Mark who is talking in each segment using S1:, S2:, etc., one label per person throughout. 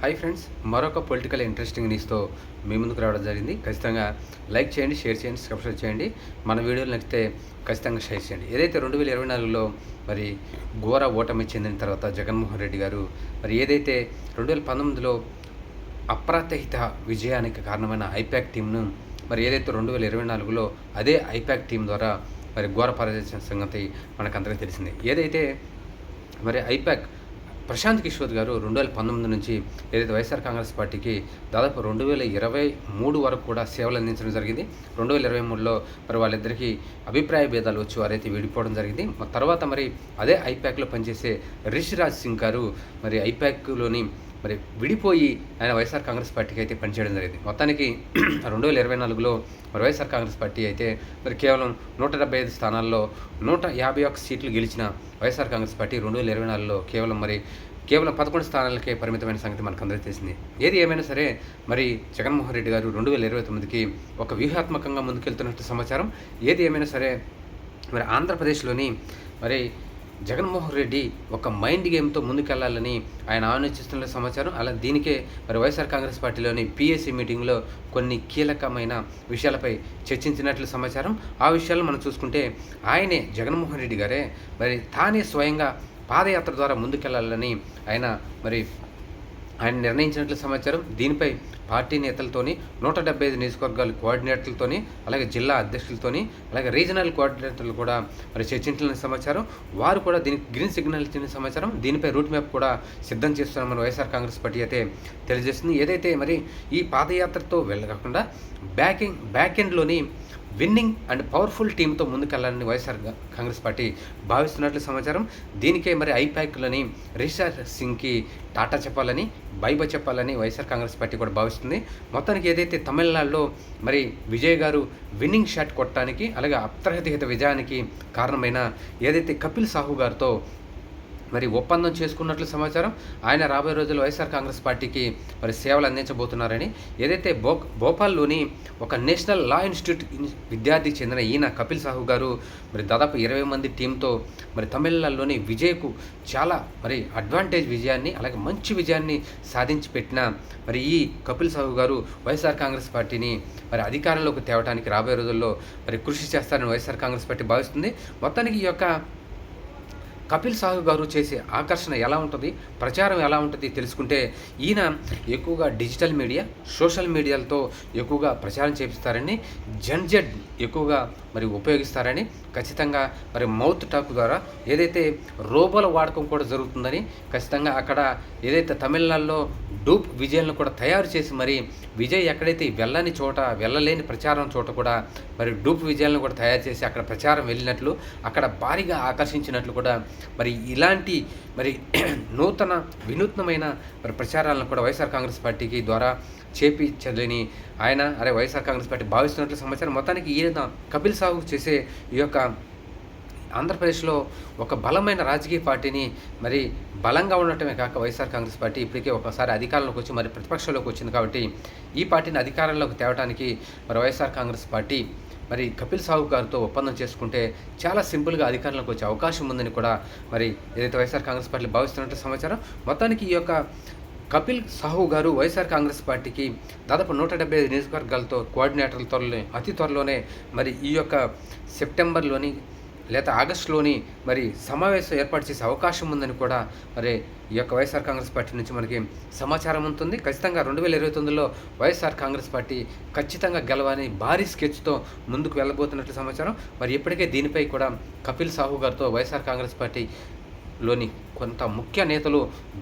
S1: Hi friends, మరొక political interesting న్యూస్తో మీ ముందుకు రావడం జరిగింది. ఖచ్చితంగా లైక్ చేయండి, షేర్ చేయండి, సబ్స్క్రైబ్ చేయండి. మన వీడియోలు నచ్చితే ఖచ్చితంగా షేర్ చేయండి. ఏదైతే 2024లో మరి ఘోర ఓటమి చెందిన తర్వాత జగన్మోహన్ రెడ్డి గారు మరి ఏదైతే 2019లో అప్రతిహిత విజయానికి కారణమైన ఐపాక్ టీంను మరి ఏదైతే 2024లో అదే ఐపాక్ టీం ద్వారా మరి ఘోర పరాజయం సంగతి మనకందరికీ తెలిసిందే. ఏదైతే మరి ఐపాక్ ప్రశాంత్ కిషోర్ గారు 2019 నుంచి ఏదైతే వైఎస్ఆర్ కాంగ్రెస్ పార్టీకి దాదాపు 2023 వరకు కూడా సేవలు అందించడం జరిగింది. 2023లో మరి వాళ్ళిద్దరికీ అభిప్రాయ భేదాలు వచ్చి వారైతే విడిపోవడం జరిగింది. తర్వాత మరి అదే ఐపాక్లో పనిచేసే రిషిరాజ్ సింగ్ గారు మరి ఐపాక్లోని మరి విడిపోయి ఆయన వైఎస్ఆర్ కాంగ్రెస్ పార్టీకి అయితే పనిచేయడం జరిగింది. మొత్తానికి 2024లో మరి వైఎస్ఆర్ కాంగ్రెస్ పార్టీ అయితే మరి కేవలం 175 స్థానాల్లో 151 సీట్లు గెలిచిన వైఎస్ఆర్ కాంగ్రెస్ పార్టీ 2024లో కేవలం 11 స్థానాలకే పరిమితమైన సంగతి మనకందరికీ తెలిసింది. ఏది ఏమైనా సరే మరి జగన్మోహన్ రెడ్డి గారు 2029కి ఒక వ్యూహాత్మకంగా ముందుకెళ్తున్నట్టు సమాచారం. ఏది ఏమైనా సరే మరి ఆంధ్రప్రదేశ్లోని మరి జగన్మోహన్ రెడ్డి ఒక మైండ్ గేమ్తో ముందుకెళ్లాలని ఆయన ఆలోచిస్తున్న సమాచారం. అలా దీనికే మరి వైఎస్ఆర్ కాంగ్రెస్ పార్టీలోని పిఎస్సి మీటింగ్లో కొన్ని కీలకమైన విషయాలపై చర్చించినట్లు సమాచారం. ఆ విషయాలు మనం చూసుకుంటే ఆయనే జగన్మోహన్ రెడ్డి గారే మరి తానే స్వయంగా పాదయాత్ర ద్వారా ముందుకెళ్లాలని ఆయన నిర్ణయించినట్లు సమాచారం. దీనిపై పార్టీ నేతలతోని 175 నియోజకవర్గాల కోఆర్డినేటర్లతోని అలాగే జిల్లా అధ్యక్షులతోని అలాగే రీజనల్ కోఆర్డినేటర్లు కూడా మరి చర్చించిన సమాచారం. వారు కూడా దీనికి గ్రీన్ సిగ్నల్ ఇచ్చిన సమాచారం. దీనిపై రూట్ మ్యాప్ కూడా సిద్ధం చేస్తున్నామని వైఎస్ఆర్ కాంగ్రెస్ పార్టీ అయితే తెలియజేస్తుంది. ఏదైతే మరి ఈ పాదయాత్రతో వెళ్ళకుండా బ్యాక్ ఎండ్లోని విన్నింగ్ అండ్ పవర్ఫుల్ టీంతో ముందుకెళ్లాలని వైఎస్ఆర్ కాంగ్రెస్ పార్టీ భావిస్తున్నట్లు సమాచారం. దీనికే మరి ఐపాక్లోని రిషిరాజ్ సింగ్కి టాటా చెప్పాలని బైబై చెప్పాలని వైఎస్ఆర్ కాంగ్రెస్ పార్టీ కూడా భావిస్తుంది. మొత్తానికి ఏదైతే తమిళనాడులో మరి విజయ్ గారు విన్నింగ్ షాట్ కొట్టడానికి అలాగే అప్రతిహిత విజయానికి కారణమైన ఏదైతే కపిల్ సాహు గారితో మరి ఒప్పందం చేసుకున్నట్లు సమాచారం. ఆయన రాబోయే రోజుల్లో వైఎస్ఆర్ కాంగ్రెస్ పార్టీకి మరి సేవలు అందించబోతున్నారని ఏదైతే భోపాల్లోని ఒక నేషనల్ లా ఇన్స్టిట్యూట్ విద్యార్థికి చెందిన ఈయన కపిల్ సాహు గారు మరి దాదాపు 20 మంది టీంతో మరి తమిళనాడులోని విజయ్కు చాలా మరి అడ్వాంటేజ్ విజయాన్ని అలాగే మంచి విజయాన్ని సాధించి పెట్టిన మరి ఈ కపిల్ సాహు గారు వైఎస్ఆర్ కాంగ్రెస్ పార్టీని మరి అధికారంలోకి తేవడానికి రాబోయే రోజుల్లో మరి కృషి చేస్తారని వైఎస్ఆర్ కాంగ్రెస్ పార్టీ భావిస్తుంది. మొత్తానికి ఈ యొక్క కపిల్ సాహు గారు చేసే ఆకర్షణ ఎలా ఉంటుంది, ప్రచారం ఎలా ఉంటుంది తెలుసుకుంటే ఈయన ఎక్కువగా డిజిటల్ మీడియా సోషల్ మీడియాలతో ఎక్కువగా ప్రచారం చేపిస్తారని జెడ్ ఎక్కువగా మరి ఉపయోగిస్తారని ఖచ్చితంగా మరి మౌత్ టాక్ ద్వారా ఏదైతే రోబోల వాడకం కూడా జరుగుతుందని ఖచ్చితంగా అక్కడ ఏదైతే తమిళనాడులో డూప్ విజయాలను కూడా తయారు చేసి మరి విజయ్ ఎక్కడైతే వెళ్ళలేని ప్రచారం చోట కూడా మరి డూప్ విజయాలను కూడా తయారు చేసి అక్కడ ప్రచారం వెళ్ళినట్లు అక్కడ భారీగా ఆకర్షించినట్లు కూడా మరి ఇలాంటి మరి వినూత్నమైన మరి ప్రచారాలను కూడా వైఎస్ఆర్ కాంగ్రెస్ పార్టీకి ద్వారా చేపించలేని ఆయన వైఎస్ఆర్ కాంగ్రెస్ పార్టీ భావిస్తున్నట్లు సమాచారం. మొత్తానికి ఈయన కపిల్ సాహు చేసే ఈ యొక్క ఆంధ్రప్రదేశ్లో ఒక బలమైన రాజకీయ పార్టీని మరి బలంగా ఉండటమే కాక వైఎస్ఆర్ కాంగ్రెస్ పార్టీ ఇప్పటికే ఒకసారి అధికారంలోకి వచ్చి మరి ప్రతిపక్షంలోకి వచ్చింది కాబట్టి ఈ పార్టీని అధికారంలోకి తేవడానికి మరి వైఎస్ఆర్ కాంగ్రెస్ పార్టీ మరి కపిల్ సాహు గారితో ఒప్పందం చేసుకుంటే చాలా సింపుల్గా అధికారంలోకి వచ్చే అవకాశం ఉందని కూడా మరి ఏదైతే వైఎస్ఆర్ కాంగ్రెస్ పార్టీ భావిస్తున్నట్టు సమాచారం. మొత్తానికి ఈ యొక్క కపిల్ సాహు గారు వైఎస్ఆర్ కాంగ్రెస్ పార్టీకి దాదాపు 175 నియోజకవర్గాలతో కోఆర్డినేటర్లతో అతి త్వరలోనే మరి ఈ యొక్క సెప్టెంబర్లోని లేదా ఆగస్టులోని మరి సమావేశం ఏర్పాటు చేసే అవకాశం ఉందని కూడా మరి ఈ యొక్క వైఎస్ఆర్ కాంగ్రెస్ పార్టీ నుంచి మనకి సమాచారం ఉంటుంది. ఖచ్చితంగా 2029లో వైఎస్ఆర్ కాంగ్రెస్ పార్టీ ఖచ్చితంగా గెలవని భారీ స్కెచ్తో ముందుకు వెళ్ళబోతున్నట్లు సమాచారం. మరి ఇప్పటికే దీనిపై కూడా కపిల్ సాహు గారితో వైఎస్ఆర్ కాంగ్రెస్ పార్టీలోని కొంత ముఖ్య నేతలు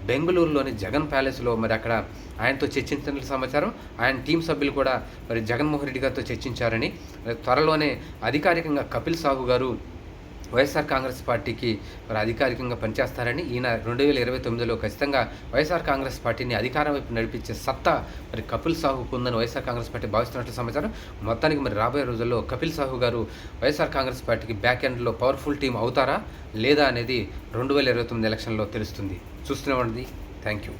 S1: బెంగళూరులోని జగన్ ప్యాలెస్లో మరి అక్కడ ఆయనతో చర్చించినట్లు సమాచారం. ఆయన టీం సభ్యులు కూడా మరి జగన్మోహన్ రెడ్డి గారితో చర్చించారని త్వరలోనే అధికారికంగా కపిల్ సాహు గారు వైఎస్ఆర్ కాంగ్రెస్ పార్టీకి మరి అధికారికంగా పనిచేస్తారని ఈయన 2029లో ఖచ్చితంగా వైఎస్ఆర్ కాంగ్రెస్ పార్టీని అధికారం వైపు నడిపించే సత్తా మరి కపిల్ సాహుకు ఉందని వైఎస్ఆర్ కాంగ్రెస్ పార్టీ భావిస్తున్నట్లు సమాచారం. మొత్తానికి మరి రాబోయే రోజుల్లో కపిల్ సాహు గారు వైఎస్ఆర్ కాంగ్రెస్ పార్టీకి బ్యాక్ ఎండ్లో పవర్ఫుల్ టీం అవుతారా లేదా అనేది 2029 ఎలక్షన్లో తెలుస్తుంది. చూస్తూనే ఉండండి. Thank you.